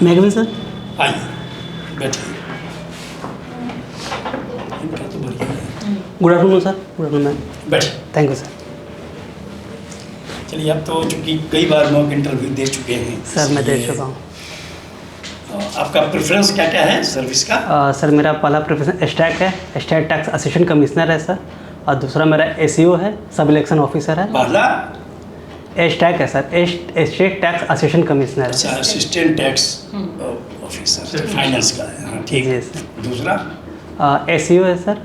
मैं भी सर। आइए बैठिए। इनका तो बढ़िया है। Good afternoon sir. Good afternoon ma'am. बैठिए। Thank you sir. चलिए, आप तो चूँकि कई बार मॉक इंटरव्यू दे चुके हैं सर मैं दे इसलिए, चुका हूँ। आपका प्रेफरेंस क्या क्या है सर्विस का? सर मेरा पहला प्रोफेशन स्टैक है, स्टेट टैक्स असिस्टेंट कमिश्नर है सर। और दूसरा मेरा एसीओ है, सब इलेक्शन ऑफिसर है। पहला स्टैक है sir, state tax assistant commissioner अच्छा, है। असिस्टेंट टैक्स ऑफिसर फाइनेंस का है। हाँ, ठीक है। जी सर। दूसरा एसीओ है सर,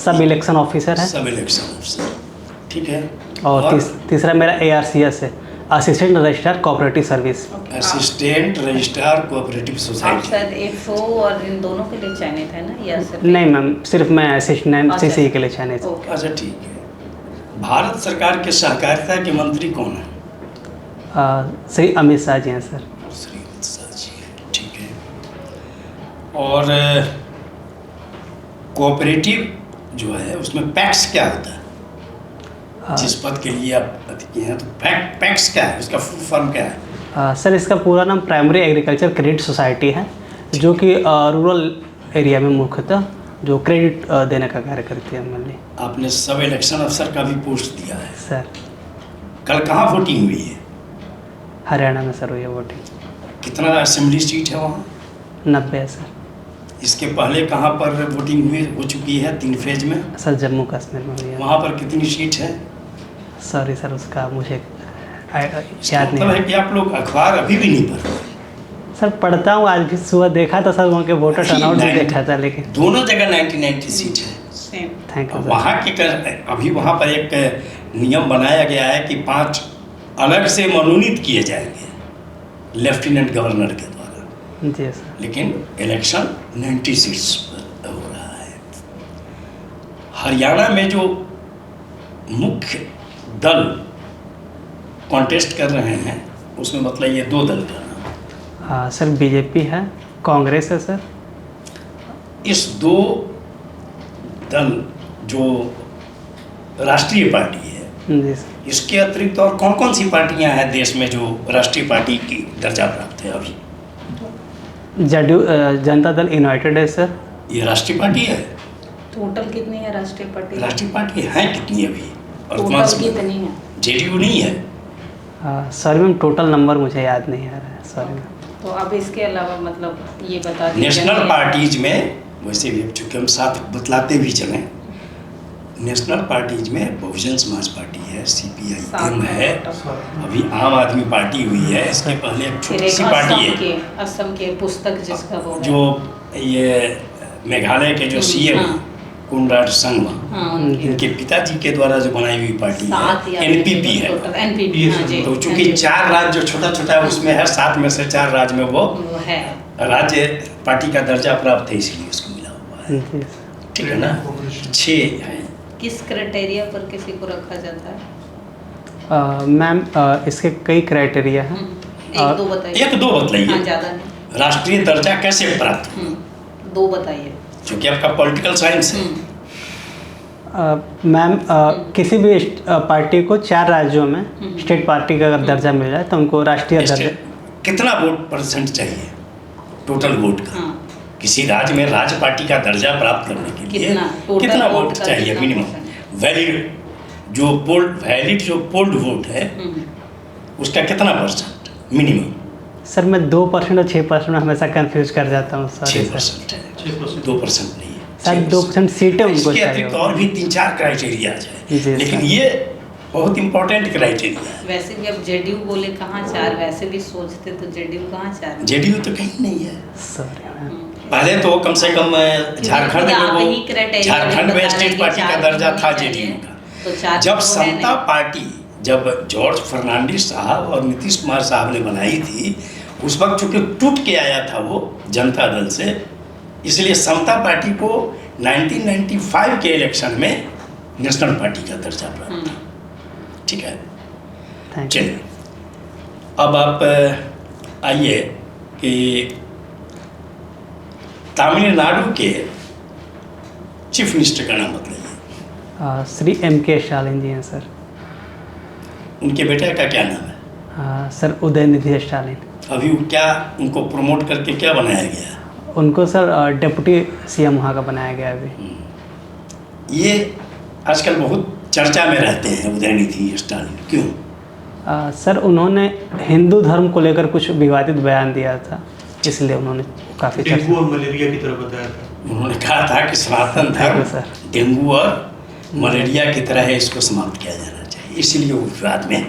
सब इलेक्शन ऑफिसर है। सब इलेक्शन ऑफिसर, ठीक है। और तीसरा मेरा ARCS है, assistant registrar cooperative service. Assistant registrar cooperative आप सोसाइटी। शायद FO और इन दोनों के लिए चयनित है ना, या सिर्फ? नहीं मैम, सिर्फ मैं असिस्टेंट अच्छा। CCE के लिए चयनित हूँ। ओके। अच्छा, ठीक है। भारत सरकार के सहकारिता के मंत्री कौन है? श्री अमित शाह जी हैं सर। श्री अमित शाह जी हैं, ठीक है। और कोऑपरेटिव जो है उसमें पैक्स क्या होता है? जिस पद के लिए आप अति किए हैं, तो पैक्स क्या है, उसका फुल फॉर्म क्या है? सर इसका पूरा नाम प्राइमरी एग्रीकल्चर क्रेडिट सोसाइटी है, जो कि रूरल एरिया में मुख्यतः जो क्रेडिट देने का कार्य करती है मेनली। आपने सब इलेक्शन अफसर का भी पोस्ट दिया है सर कल कहाँ वोटिंग हुई है? हरियाणा में सर हुई है वोटिंग। कितना असेंबली सीट है वहाँ? 90 है सर। इसके पहले कहाँ पर वोटिंग हो चुकी है 3 फेज में? सर जम्मू कश्मीर में हुई है। वहाँ पर कितनी सीट है? सॉरी सर, उसका मुझे इसका याद मतलब नहीं है कि आप लोग अखबार अभी भी नहीं पढ़ रहे। सर। पढ़ता हूँ, आज भी सुबह देखा था सर, वहाँ के वोटर टर्नआउट भी 90 देखा था, लेकिन दोनों जगह 90 सीट है। सेम। Thank you sir. वहाँ के अभी वहाँ पर एक नियम बनाया गया है कि 5 अलग से मनोनीत किए जाएंगे लेफ्टिनेंट गवर्नर के द्वारा, जी सर। लेकिन इलेक्शन 90 सीट्स पर हो रहा है। हरियाणा में जो मुख्य दल कॉन्टेस्ट कर रहे हैं उसमें मतलब ये 2 दल का नाम। सर बीजेपी है, कांग्रेस है सर। इस 2 दल जो राष्ट्रीय पार्टी है, जी सर। इसके अतिरिक्त और कौन कौन सी पार्टियां हैं देश में जो राष्ट्रीय पार्टी की दर्जा प्राप्त है अभी? जदयू जनता दल यूनाइटेड है सर। ये राष्ट्रीय पार्टी है? टोटल कितनी है राष्ट्रीय पार्टी? राष्ट्रीय पार्टी है कितनी अभी? और कौन टोटल सी? कितनी है? जेडीयू नहीं है? सॉरी मैम, टोटल नंबर मुझे याद नहीं आ रहा है, सॉरी मैम। तो अब इसके अलावा मतलब ये बता दीजिए। नेशनल पार्टीज में वैसे भी चूँकि हम साथ बतलाते भी चलें, नेशनल पार्टीज में बहुजन समाज पार्टी है, CPIM है, अभी आम आदमी पार्टी हुई है, इसके पहले एक छोटी सी पार्टी है असम के पुस्तक जिसका वो है। जो ये मेघालय के जो CM हाँ। कोनराड संगमा, हाँ, उनकी इनके पिताजी के द्वारा जो बनाई हुई पार्टी 7 या है NPP है। टोटल NPP, हाँ जी। तो चूंकि 4 राज्य जो छोटा छोटा है उसमें है, 7 में से 4 राज्य में वो वो है। राज्य पार्टी का दर्जा प्राप्त है, इसलिए उसको मिला हुआ है। जी सर। ठीक है ना? 6 है। किस क्राइटेरिया पर किसी को रखा जाता है? मैम इसके कई क्राइटेरिया हैं। 1-2 बताइए। 1-2 बतलाइए। हाँ, ज़्यादा नहीं। राष्ट्रीय दर्जा कैसे प्राप्त? 2 बताइए। चूंकि आपका पॉलिटिकल साइंस है। मैम किसी भी पार्टी को 4 राज्यों में स्टेट पार्टी का अगर दर्जा मिल जाए तो उनको राष्ट्रीय दर्जा। कितना वोट परसेंट चाहिए टोटल वोट का? हाँ। किसी राज्य में राज्य पार्टी का दर्जा प्राप्त करने के लिए कितना? टोटल कितना वोट वोट का चाहिए कितना मिनिमम? परसेंट? वैलिड जो पोल्ड वोट है उसका कितना परसेंट मिनिमम? सर मैं 2% और 6% में हमेशा कंफ्यूज कर जाता हूँ सर। 6% है, 2% नहीं है। सर 2% सीटें उनको इसके चाहिए। अतिरिक्त और भी 3-4 क्राइटेरिया जी, है, लेकिन सर। ये बहुत इंपॉर्टेंट क्राइटेरिया है। वैसे भी अब जेडीयू बोले कहाँ 4, वैसे भी सोचते तो जेडीयू कहाँ 4? जेडीयू तो कहीं नहीं है। Sorry ma'am. पहले तो कम से कम झारखंड आप में ही criteria झारखंड में बता रहे स्टेट कि पार्टी का 4 दर्जा था चाहिए, जेडीयू का। तो 4 जब तो है समता नहीं। पार्टी जब जॉर्ज फर्नांडिस साहब और नीतीश कुमार साहब ने बनाई थी, उस वक्त चूंकि टूट के आया था वो जनता दल से, इसलिए समता पार्टी को 1995 के इलेक्शन में नेशनल पार्टी का दर्जा प्राप्त था। ठीक है, थैंक यू। चलिए अब आप आइए कि तमिलनाडु के चीफ मिनिस्टर का नाम बताइए। श्री M.K. स्टालिन जी हैं सर। उनके बेटे का क्या नाम है? सर उदयनिधि स्टालिन। अभी वो क्या उनको प्रमोट करके क्या बनाया गया? उनको सर डिप्टी सीएम वहाँ का बनाया गया अभी। ये आजकल बहुत चर्चा में रहते हैं उदयनिधि स्टालिन, क्यों? सर उन्होंने हिंदू धर्म को लेकर कुछ विवादित बयान दिया था, इसलिए उन्होंने काफ़ी डेंगू और मलेरिया की तरह बताया था। उन्होंने कहा था कि सनातन धर्म डेंगू और मलेरिया की तरह है, इसको समाप्त किया जाना चाहिए, इसलिए वो विवाद में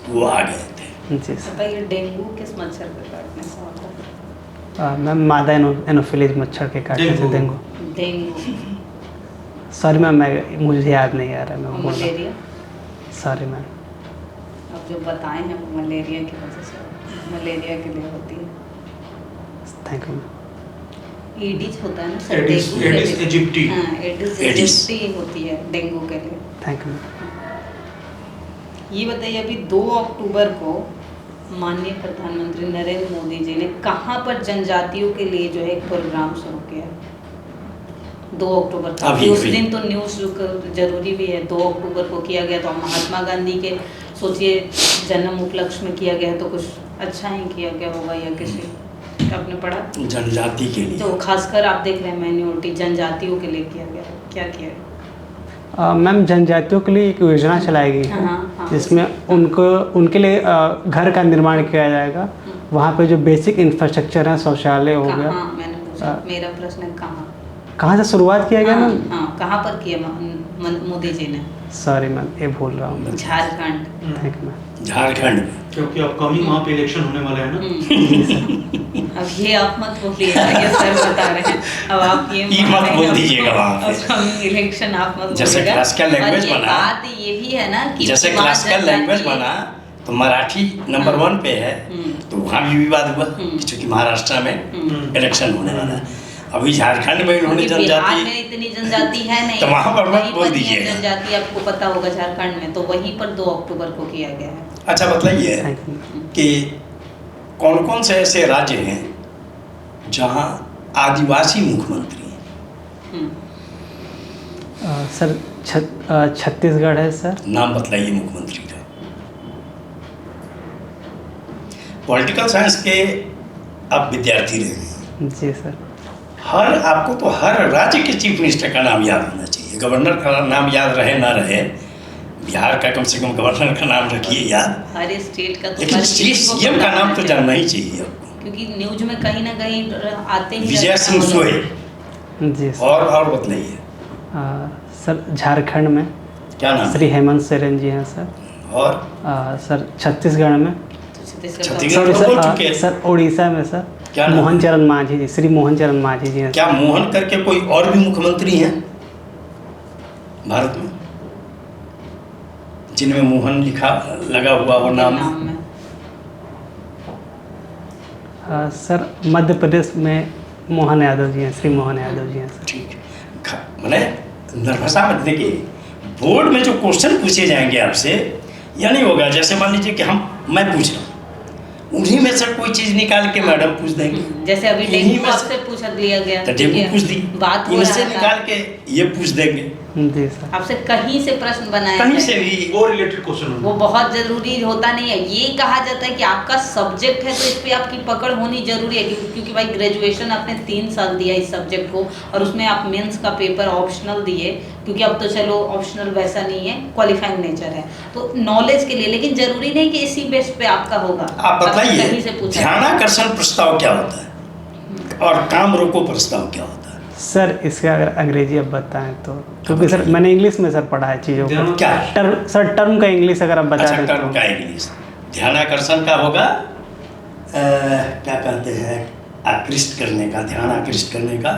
वो आ गए थे। जी सर। तो ये डेंगू किस मच्छर के काटने से होता है? मैम मादा एनोफिलीज मच्छर के काटने से डेंगू। डेंगू। सॉरी मैम, मुझे याद नहीं आ रहा है मैम। मलेरिया? Sorry ma'am. अब जो बताए हैं वो मलेरिया की वजह से, मलेरिया के लिए होती है। Thank you. एडिस होता है ना सर, एडिस डेंगू के लिए। इजिप्टी। हाँ, एडिस इजिप्टी होती है डेंगू के लिए। Thank you. ये बताइए, अभी 2 अक्टूबर को माननीय प्रधानमंत्री नरेंद्र मोदी जी ने कहाँ पर जनजातियों के लिए जो है एक प्रोग्राम शुरू किया? 2 अक्टूबर का। अभी उस दिन तो न्यूज़ जरूरी भी है, 2 अक्टूबर को किया गया, तो महात्मा गांधी के सोचिए जन्म उपलक्ष्य में किया गया, तो कुछ अच्छा ही किया गया होगा या किसी आपने पढ़ा? जनजाति के लिए तो खासकर आप देख रहे हैं माइनॉरिटी जनजातियों के लिए किया गया, क्या किया गया? मैम जनजातियों के लिए एक योजना चलाई गई है हाँ। जिसमें उनके लिए घर का निर्माण किया जाएगा। वहाँ पे जो बेसिक इंफ्रास्ट्रक्चर है, शौचालय हो गया। हाँ, मैंने पूछा, मेरा प्रश्न है कहाँ से शुरुआत किया गया मैम? हाँ, कहाँ पर किया मोदी जी ने? सॉरी मैम, ये भूल रहा हूँ। Jharkhand. Thank you ma'am. Jharkhand में, क्योंकि अपकमिंग वहाँ पे इलेक्शन होने वाला है ना। अब ये आप मत बोलिएगा, ये सर बता रहे हैं। अब आप ये मत बोल दीजिएगा वहाँ पे। अपकमिंग इलेक्शन आप मत जैसे बोलिएगा। क्लासिकल लैंग्वेज और ये बना, बात ये भी है ना कि जैसे वहाँ क्लासिकल लैंग्वेज बना तो मराठी नंबर 1 पे है, तो वहाँ भी विवाद हुआ क्योंकि महाराष्ट्र में इलेक्शन होने वाला है। अभी झारखंड में इन्होंने बिहार जनजाति, में इतनी जनजाति है नहीं, तो वहाँ पर मत वहीं बोल पर नहीं है दीजिएगा। जनजाति, आपको पता होगा झारखंड में, तो वहीं पर 2 अक्टूबर को किया गया है। अच्छा बताइए थैंक यू। कि कौन कौन से ऐसे राज्य हैं जहाँ आदिवासी मुख्यमंत्री हैं? सर छत्तीसगढ़ है सर। नाम बतलाइए मुख्यमंत्री का। पॉलिटिकल साइंस के आप विद्यार्थी रहे हैं। जी सर। आपको तो हर राज्य के चीफ मिनिस्टर का नाम याद होना चाहिए। गवर्नर का नाम याद रहे ना रहे, बिहार का कम से कम गवर्नर का नाम रखिए याद, हर स्टेट का तो लेकिन हर स्टेट चीज़ को सीएम का नाम तो बताना जानना ही चाहिए आपको। क्योंकि न्यूज में कहीं ना कहीं आते ही विजय रहते सिंह हैं। सोय। जी सर। और बतलाइए सर झारखंड में क्या नाम? श्री हेमंत सोरेन जी हैं सर। और सर छत्तीसगढ़ में, तो छत्तीसगढ़ छत्तीसगढ़ सॉरी तो बोल चुके हैं। सर उड़ीसा में सर क्या नाम? मोहन चरण मांझी जी, श्री मोहन चरण मांझी जी हैं। क्या मोहन करके कोई और भी मुख्यमंत्री हैं भारत में जिनमें मोहन लिखा लगा हुआ हो नाम? में सर मध्य प्रदेश में मोहन यादव जी हैं, श्री मोहन यादव जी हैं सर। ठीक है, मैंने नर्वसा मत देखिए, बोर्ड में जो क्वेश्चन पूछे जाएंगे आपसे, या नहीं होगा जैसे मान लीजिए कि मैं पूछ रहा हूँ, उन्हीं में से कोई चीज निकाल के मैडम पूछ देंगे। जैसे अभी इन्हीं डेंगू में से- आपसे पूछ दिया गया, तो डेंगू पूछ दी, बात हो इनसे रहा था, निकाल के ये पूछ देंगे, जी सर। आपसे कहीं से प्रश्न बनाया कहीं जाए। से भी। वो रिलेटेड क्वेश्चन वो बहुत जरूरी होता नहीं है। ये कहा जाता है कि आपका सब्जेक्ट है तो इस पे आपकी पकड़ होनी जरूरी है, क्योंकि भाई ग्रेजुएशन आपने 3 साल दिया इस सब्जेक्ट को, और उसमें आप मेंस का पेपर ऑप्शनल दिए, क्योंकि अब तो चलो ऑप्शनल वैसा नहीं है, क्वालिफाइंग नेचर है, तो नॉलेज के लिए। लेकिन जरूरी नहीं कि इसी बेस पे आपका होगा। आप कहीं से बताइए पूछा ध्यानाकर्षण प्रस्ताव क्या होता है और काम रोको प्रस्ताव क्या होता है? सर इसका अगर अंग्रेजी अब बताएं तो, क्योंकि सर मैंने इंग्लिश में सर पढ़ा है चीज़ों को। क्या? टर्म का इंग्लिश अगर आप बता अच्छा, दें तो। टर्म का इंग्लिश। ध्यानाकर्षण का होगा क्या कहते हैं, आकृष्ट करने का, ध्यान आकृष्ट करने का।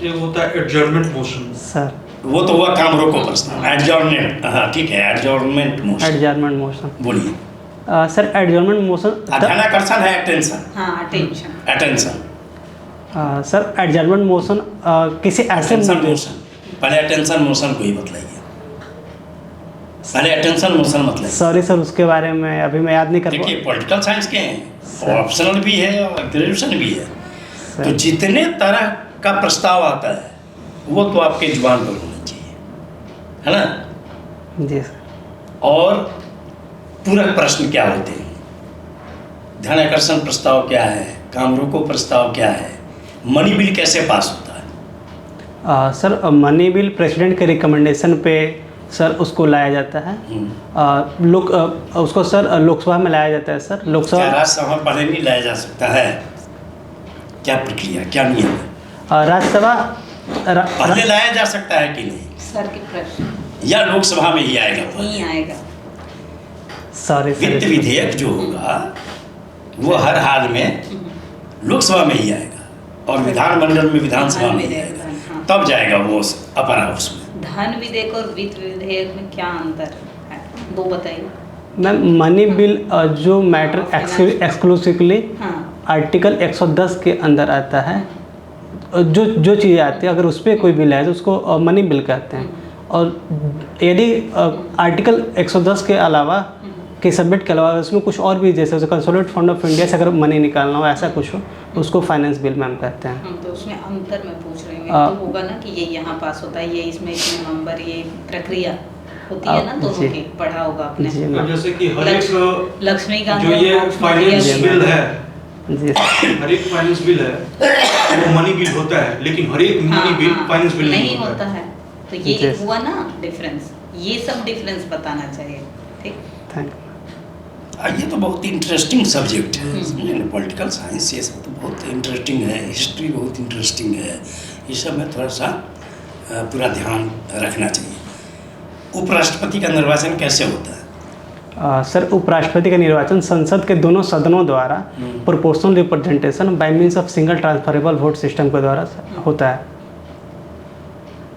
ये होता है एडजर्नमेंट मोशन। सर वो तो हुआ काम रोको प्रस्ताव, एडजॉर्नमेंट। हाँ ठीक है, एडजॉर्नमेंट मोशन। Adjournment motion. बोलिए। Sir adjournment motion. ध्यानाकर्षण है अटेंशन। हाँ, attention. Attention. Sir adjournment motion किसी ऐसे अटेंशन मोशन, पहले अटेंशन मोशन को ही बतलाइए। पहले अटेंशन मोशन मतलब। सॉरी सर उसके बारे में अभी मैं याद नहीं कर देखिए पॉलिटिकल साइंस के हैं, ऑप्शनल भी है और ग्रेजुएशन भी है, तो सर। जितने तरह का प्रस्ताव आता है वो तो आपके जुबान पर होना चाहिए, है ना? जी सर। और पूरक प्रश्न क्या होते हैं धन आकर्षण प्रस्ताव क्या है, काम रोको प्रस्ताव क्या है, मनी बिल कैसे पास होता है? सर मनी बिल प्रेसिडेंट के रिकमेंडेशन पे सर उसको लाया जाता है। उसको सर लोकसभा में लाया जाता है सर। क्या लोकसभा राज्यसभा में पहले नहीं लाया जा सकता है? क्या प्रक्रिया, क्या नियम है? राज्यसभा पहले लाया जा सकता है कि नहीं, सर के प्रश्न या लोकसभा में ही आएगा? नहीं आएगा। सॉरी वित्त सर, विधेयक जो होगा वो हर हाल में लोकसभा में ही आएगा और विधानमंडल में विधानसभा में ही आएगा, हाँ। तब जाएगा वो अपर हाउस में। धन विधेयक और वित्त विधेयक में क्या अंतर है, दो बताइए। मैम मनी बिल जो मैटर एक्सक्लूसिवली हाँ आर्टिकल 110 के अंदर आता है। जो चीज़ें आती है अगर उस पर कोई बिल है तो उसको मनी बिल कहते हैं। और यदि आर्टिकल 110 के अलावा के सब्जेक्ट के अलावा उसमें कुछ और भी जैसे कंसोलिडेटेड फंड ऑफ इंडिया से अगर मनी निकालना हो ऐसा कुछ हो तो उसको फाइनेंस बिल मैम कहते हैं। तो उसमें अंतर मैं पूछ रही हूँ, तो होगा ना कि ये यहाँ पास होता है, ये इसमें नंबर, ये प्रक्रिया होती है ना दोनों की, पढ़ा होगा आपने। जी अब मैम। जैसे कि हर एक लक्ष्मीकांत जो ये फाइनेंस बिल है, जी हर एक फाइनेंस बिल है वो मनी बिल होता है, लेकिन हर एक मनी बिल फाइनेंस बिल नहीं होता है। तो ये Yes. हुआ ना डिफरेंस, ये सब डिफरेंस बताना चाहिए। ठीक, थैंक ये तो बहुत इंटरेस्टिंग सब्जेक्ट है, समझे ना, पॉलिटिकल साइंस ये सब तो बहुत इंटरेस्टिंग है, हिस्ट्री बहुत इंटरेस्टिंग है, ये सब में थोड़ा सा पूरा ध्यान रखना चाहिए। उपराष्ट्रपति का निर्वाचन कैसे होता है? सर उपराष्ट्रपति का निर्वाचन संसद के दोनों सदनों द्वारा proportional representation by means of single transferable vote system के द्वारा होता है।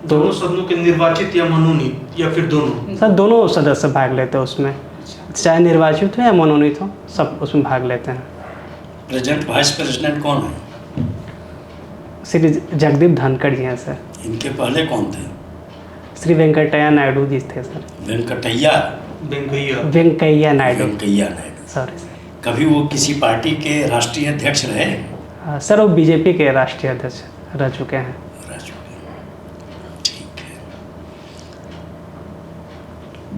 दोनों सदनों के निर्वाचित या मनोनीत या फिर दोनों? सर दोनों सदस्य भाग लेते हैं उसमें, चाहे निर्वाचित हो या मनोनीत हो, सब उसमें भाग लेते हैं। प्रेसिडेंट वाइस प्रेसिडेंट कौन है? श्री जगदीप धनखड़ जी हैं सर। इनके पहले कौन थे? श्री वेंकटैया नायडू जी थे sir. Venkataiah Venkaiah Naidu, Venkaiah Naidu. Sorry sir. कभी वो किसी पार्टी के राष्ट्रीय अध्यक्ष रहे? सर वो बीजेपी के राष्ट्रीय अध्यक्ष रह चुके हैं। ठीक है।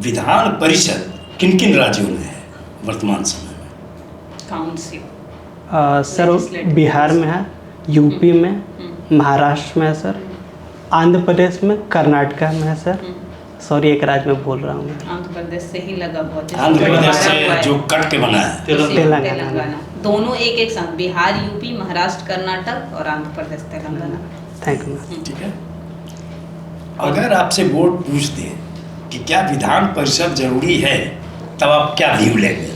विधान परिषद किन किन राज्यों में है वर्तमान समय में? काउंसिल सर वो बिहार में है, यूपी में, महाराष्ट्र में है सर, आंध्र प्रदेश में, कर्नाटका में है सर। सॉरी एक राज्य में बोल रहा हूँ मैं। आंध्र प्रदेश से ही लगा बहुत, आंध्र प्रदेश से जो कट के बना है। तेलंगाना, दोनों एक एक साथ, बिहार, यूपी, महाराष्ट्र, कर्नाटक और आंध्र प्रदेश, तेलंगाना। Thank you. ठीक है। अगर आपसे बोर्ड पूछ दे कि क्या विधान परिषद जरूरी है, तब आप क्या व्यू लेंगे?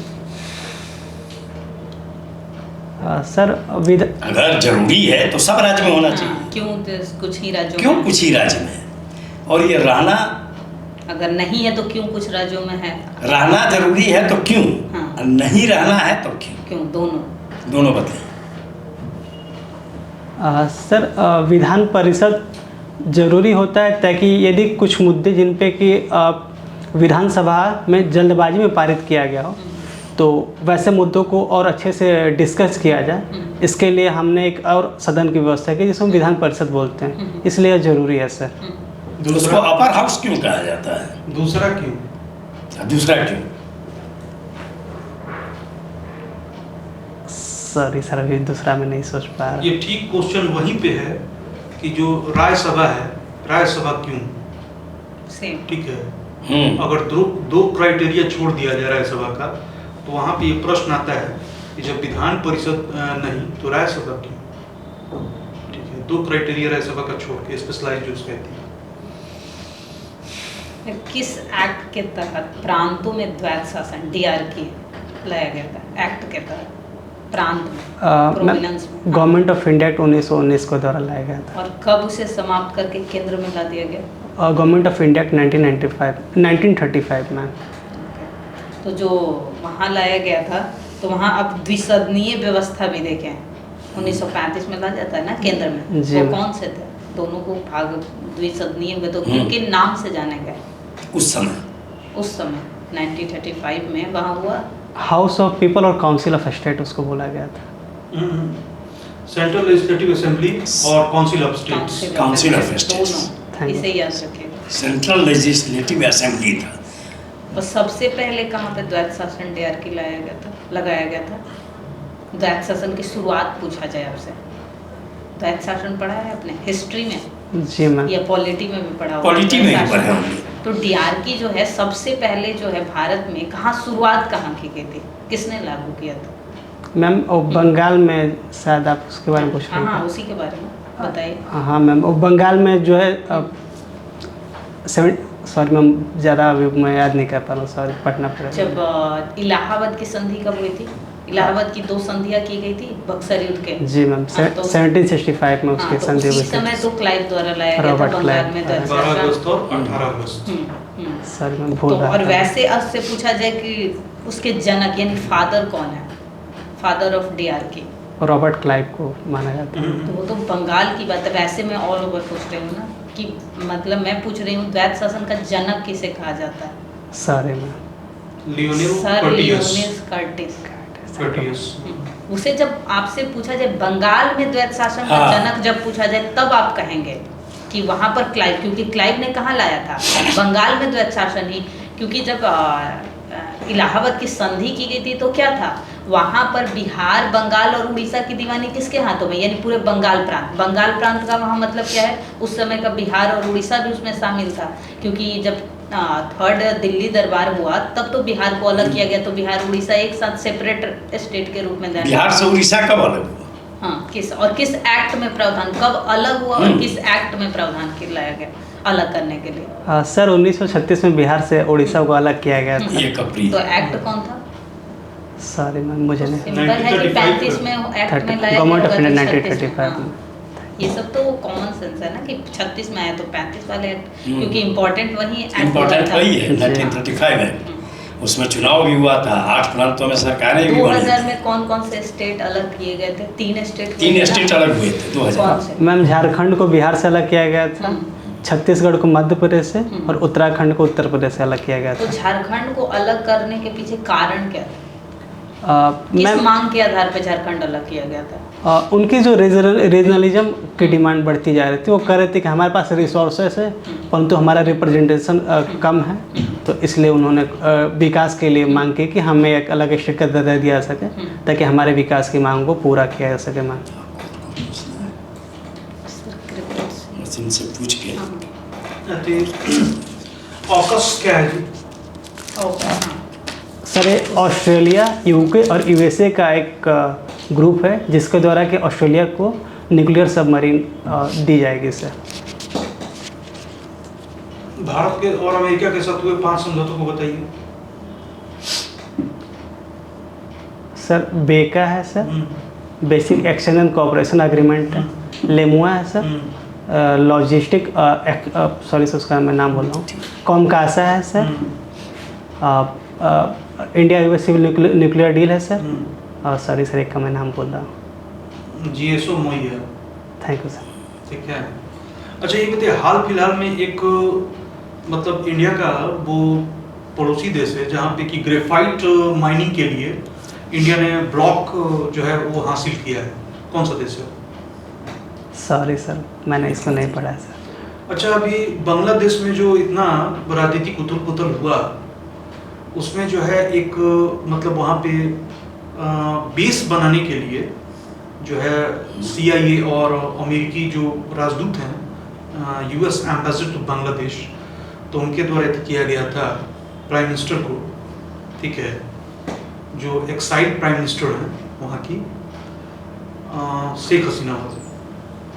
सर अगर जरूरी है तो सब राज्य में होना चाहिए। क्यों कुछ ही राज्यों क्यों में? कुछ ही राज्य में है? और ये रहना, अगर नहीं है तो क्यों कुछ राज्यों में है? रहना जरूरी है तो क्यों? हाँ। नहीं रहना है तो क्यों? क्यों? दोनों दोनों बताइए। सर विधान परिषद जरूरी होता है ताकि यदि कुछ मुद्दे जिन पे कि विधानसभा में जल्दबाजी में पारित किया गया हो तो वैसे मुद्दों को और अच्छे से डिस्कस किया जाए, इसके लिए हमने एक और सदन की व्यवस्था की जिसको हम विधान परिषद बोलते हैं, इसलिए जरूरी है सर। उसको अपर हाउस क्यों कहा जाता है? दूसरा क्यों? दूसरा क्यों? सॉरी सर अभी दूसरा मैं नहीं सोच पा रहा। ये ठीक क्वेश्चन वहीं पे है कि जो राज्यसभा है, राज्यसभा क्यों? सेम। ठीक है। अगर दो क्राइटेरिया छोड़ दिया जाए राज्यसभा का तो वहाँ पे ये प्रश्न आता है कि जब विधान परिषद नहीं तो राज्यसभा क्यों? ठीक है, दो क्राइटेरिया राज्यसभा का छोड़ के स्पेशलाइज्ड जूस कहती है। किस एक्ट के तहत प्रांतों में द्वैत शासन DRK लाया गया था? एक्ट के तहत प्रांत में, प्रोविनेंस में। गवर्नमेंट ऑफ इंडिया एक्ट 1919 को द्वारा लाया गया था। और कब उसे समाप्त करके केंद्र में ला दिया गया? गवर्नमेंट ऑफ इंडिया एक्ट 1935 में। तो जो वहाँ लाया गया था तो वहाँ अब द्विसदनीय व्यवस्था भी देखें 1935 में ला जाता है ना केंद्र में। जी। वो कौन से थे? दोनों को भाग द्विसदनीय हुए तो किन नाम से जाने गए उस समय? उस समय 1935 में वहाँ हुआ हाउस ऑफ पीपल और काउंसिल ऑफ स्टेट उसको बोला गया था। सेंट्रल लेजिस्लेटिव असेंबली और council of states. Council of states. दोनों, इसे याद रखिएगा। सेंट्रल लेजिस्लेटिव असेंबली था। और सबसे पहले कहाँ पे द्वैत शासन DRK लगाया गया था? द्वैत शासन की शुरुआत पूछा जाए आपसे, द्वैत शासन पढ़ा है आपने हिस्ट्री में जी मैम। या पॉलिटी में भी पढ़ा होगा? पॉलिटी में ही द्वैत पढ़ा शासन। होंगे। तो डीआरकी जो है सबसे पहले जो है भारत में कहाँ शुरुआत कहाँ की गई थी, किसने लागू किया था? मैम वो बंगाल में, शायद आप उसके बारे में पूछ रहे हाँ हैं। उसी के बारे में बताइए। हाँ मैम, वो बंगाल में जो है सॉरी मैम, ज़्यादा अभी मैं याद नहीं कर पा रहा हूँ, सॉरी, पटना पड़ेगा। जब इलाहाबाद की संधि कब हुई थी? इलाहाबाद की 2 संधियाँ की गई थी बक्सर युद्ध के। जी मैम, हाँ, तो- 1765 में उसकी हाँ, तो संधि उसी हुई थी। समय तो क्लाइव द्वारा लाया गया था रॉबर्ट बंगाल क्लाइव, में द्वैत 12 शासन। अगस्त और 18 अगस्त। सॉरी मैम, तो भूल रहा और था। वैसे अब से पूछा जाए कि उसके जनक यानी फादर कौन है, father of DRK? Robert Clive को माना जाता है। तो वो तो बंगाल की बात है, वैसे मैं ऑल ओवर पूछ रही हूँ ना कि मतलब मैं पूछ रही हूँ द्वैत शासन का जनक किसे कहा जाता है? Sorry ma'am. Lionel sir Curtius. Lioness Curtis. Curtius. उसे जब आपसे पूछा जाए बंगाल में द्वैत शासन का हाँ। जनक जब पूछा जाए तब आप कहेंगे कि वहां पर क्लाइव, क्योंकि क्लाइव ने कहाँ लाया था बंगाल में द्वैत शासन ही, क्योंकि जब इलाहाबाद की संधि की गई थी तो क्या था वहां पर बिहार, बंगाल और उड़ीसा की दीवानी किसके हाथों में, यानी पूरे बंगाल प्रांत का वहाँ मतलब क्या है, उस समय का बिहार और उड़ीसा भी उसमें शामिल था, क्योंकि जब थर्ड दिल्ली दरबार हुआ तब तो बिहार को अलग किया गया, तो बिहार उड़ीसा एक साथ सेपरेट स्टेट के रूप में जाना। बिहार से उड़ीसा कब अलग हुआ? हाँ, किस एक्ट में प्रावधान कब अलग हुआ और किस एक्ट में प्रावधान के लाया गया अलग करने के लिए? सर 1936 में बिहार से उड़ीसा को अलग किया गया था। 1 अप्रैल। तो एक्ट कौन था? सॉरी मैम, मुझे नहीं। सिंपल है कि 35 में एक्ट में लाया गवर्नमेंट ऑफ गया इंडिया होगा, 1935 में। ये सब तो कॉमन सेंस है ना कि 36 में आया तो 35 वाले एक्ट, क्योंकि इम्पोर्टेंट वही एक्ट इम्पोर्टेंट था। वही है 1935 है, उसमें चुनाव भी हुआ था, 8 प्रांतों में सरकारें भी बनी 2000 थी। में कौन कौन से स्टेट अलग किए गए थे? 3 स्टेट 3 स्टेट अलग हुए थे 2000। कौन से? मैम झारखंड को बिहार से अलग किया गया था, छत्तीसगढ़ को मध्य प्रदेश से, और उत्तराखंड को उत्तर प्रदेश से अलग किया गया तो था। झारखंड को अलग करने के पीछे कारण क्या था? किस मैम मांग के आधार पर झारखंड अलग किया गया था? उनकी जो रीजनलिज्म की डिमांड बढ़ती जा रही थी, वो कह रहे थे कि हमारे पास रिसोर्सेस है परंतु हमारा रिप्रेजेंटेशन कम है, तो इसलिए उन्होंने विकास के लिए मांग की कि हमें एक अलग स्टेट का दर्जा दिया जा सके ताकि हमारे विकास की मांग को पूरा किया जा सके। मैम मशीन से पूछ के ऑकस क्या है जी? ओके, हाँ। सर ये ऑस्ट्रेलिया, यूके और यूएसए का एक ग्रुप है जिसके द्वारा कि ऑस्ट्रेलिया को न्यूक्लियर सबमरीन दी जाएगी सर। भारत के और अमेरिका के साथ हुए 5 समझौतों को बताइए। सर बेका है sir, basic exchange and cooperation agreement है, लेमुआ है सर, लॉजिस्टिक सॉरी सर उसका मैं नाम बोल रहा हूँ, कॉमकासा है sir, India US civil nuclear deal है सर, और सॉरी सर एक का मैं नाम बोल रहा हूँ। GSOMIA. Thank you sir. ठीक है। अच्छा ये बताइए, हाल फिलहाल में एक मतलब इंडिया का वो पड़ोसी देश है जहाँ पे कि ग्रेफाइट माइनिंग के लिए इंडिया ने ब्लॉक जो है वो हासिल किया है, कौन सा देश है? सॉरी सर मैंने इसको नहीं पढ़ा है सर। अच्छा अभी बांग्लादेश में जो इतना राजनीतिक उथल पुथल हुआ उसमें जो है एक मतलब वहाँ पे बेस बनाने के लिए जो है CIA और अमेरिकी जो राजदूत हैं US एम्बेसडर टू बांग्लादेश, तो उनके द्वारा किया गया था प्राइम मिनिस्टर को, ठीक है, जो एक्साइड प्राइम मिनिस्टर हैं वहाँ की शेख हसीना वाले,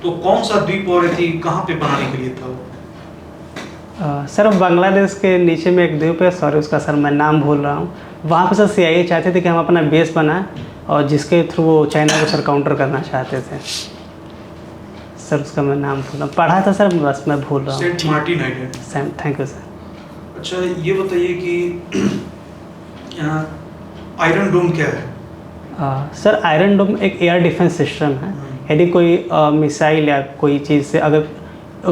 तो कौन सा द्वीप और थी कहाँ पे बनाने के लिए था वो? सर बांग्लादेश के नीचे में एक द्वीप है, सॉरी उसका सर मैं नाम भूल रहा हूँ, वहाँ पर सर CIA चाहते थे कि हम अपना बेस बनाएं और जिसके थ्रू वो चाइना को सर काउंटर करना चाहते थे। सर उसका मैं नाम भूल रहा हूँ, पढ़ा था सर बस मैं भूल रहा हूँ। Saint Martin Island. Thank you sir. अच्छा ये बताइए कि आयरन डोम क्या है? सर आयरन डोम एक एयर डिफेंस सिस्टम है, यदि कोई मिसाइल या कोई चीज़ से अगर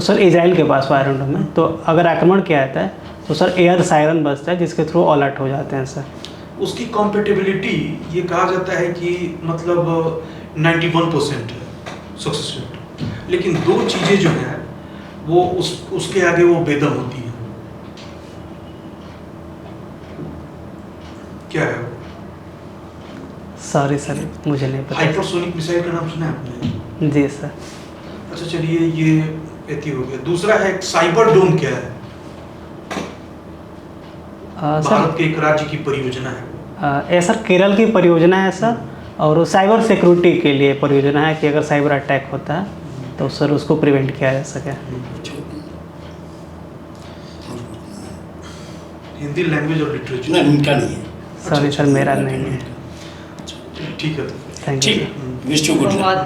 सर इजराइल के पास आयरन डोम है तो अगर आक्रमण किया जाता है तो सर एयर सायरन बजता है जिसके थ्रू अलर्ट हो जाते हैं सर। उसकी कॉम्पेटेबिलिटी ये कहा जाता है कि मतलब 91% है सक्सेस रेट, लेकिन 2 चीज़ें जो है वो उसके आगे वो बेदम होती हैं। क्या है वो? सॉरी सर, मुझे नहीं पता। हाइपरसोनिक मिसाइल का नाम सुना है आपने? जी सर। अच्छा चलिए, ये एती हो गया। दूसरा है साइबर डोम, क्या है? सर भारत के एक राज्य की परियोजना है। ये सर केरल की परियोजना है सर, और वो साइबर सिक्योरिटी के लिए परियोजना है कि अगर साइबर अटैक होता है तो सर उसको प्रिवेंट किया जा सके। हिंदी लैंग्वेज और लिटरेचर? नहीं, उनका नहीं है। सॉरी सर, मेरा नहीं है। ठीक है तो थैंक यू। ठीक, विश यू गुड लक। बहुत